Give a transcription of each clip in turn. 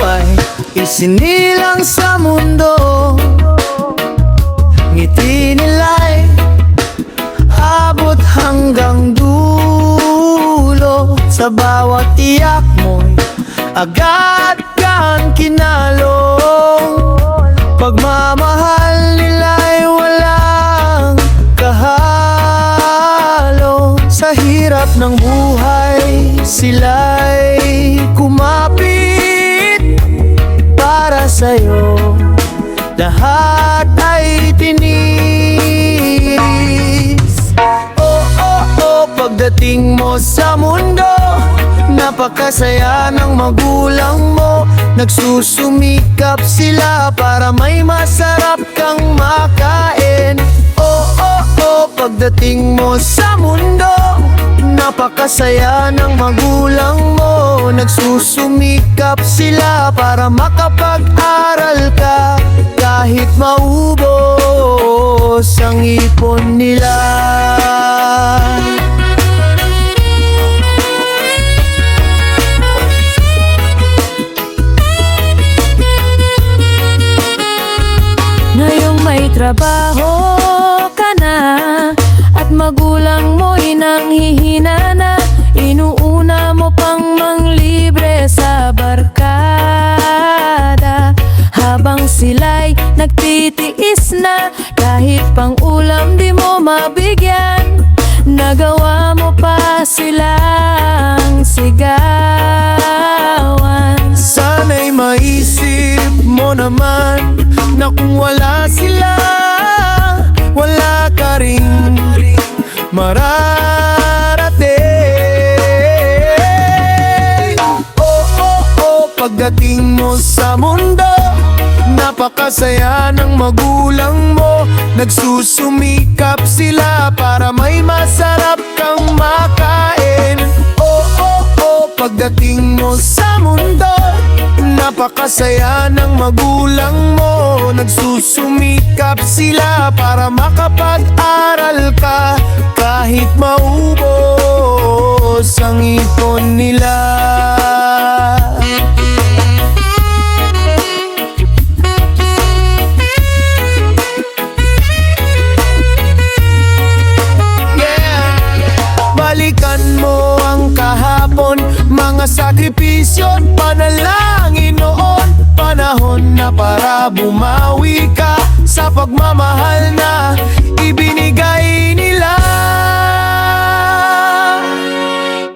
ay isinilang sa mundo. Ngiti nila'y abot hanggang dulo. Sa bawat tiyak mo'y agad kang kinalong. Pagmamahal nila'y walang kahalo. Sa hirap ng buhay sila'y kumapit para sa'yo. Lahat ay tinis. Oh, oh, oh, pagdating mo sa mundo, napakasaya ng magulang mo. Nagsusumikap sila para may masarap kang makain. Oh, oh, oh, pagdating mo sa mundo, napakasaya ng magulang mo. Nagsusumikap sila para makapag-aral ka. Kahit maubos ang ipon nila. Ngayong may trabaho ka na at magulang mo'y nanghihina na, inuuna mo pang manglibre sa barkada. Habang sila'y nagtitiis na, kahit pang ulam di mo mabigyan, nagawa mo pa silang sigawan. Sana'y maisip mo naman na kung wala sila, wala ka ring mararating. Oh, oh, oh, pagdating mo sa mundo, napakasaya ng magulang mo. Nagsusumikap sila para may masarap kang makain. Oh, oh, oh, pagdating mo sa mundo, napakasaya ng magulang mo. Nagsusumikap sila para makapag-aral ka. Kahit maubos ang ipon nila. Balikan mo ang kahapon, mga sakripisyo at panalangin noon. Panahon na para bumawi ka sa pagmamahal na ibinigay nila.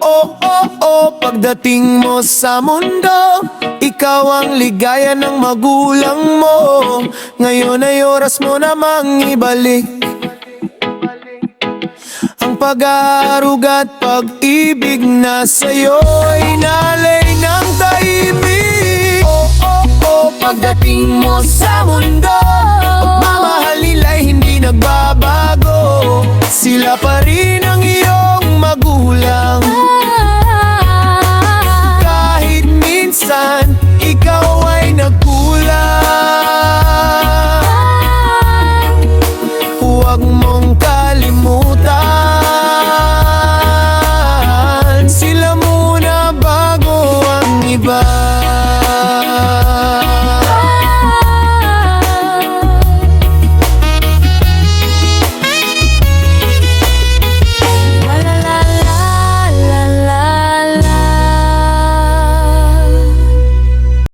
Oh, oh, oh, pagdating mo sa mundo, ikaw ang ligaya ng magulang mo. Ngayon ay oras mo namang ibalik ang pag-aaruga at pag-ibig na sa'yo'y nalay ng tahimik. Oh, oh, oh, pagdating mo sa mundo, pagmamahal nila'y hindi nagbabago. Sila pa rin ang iyong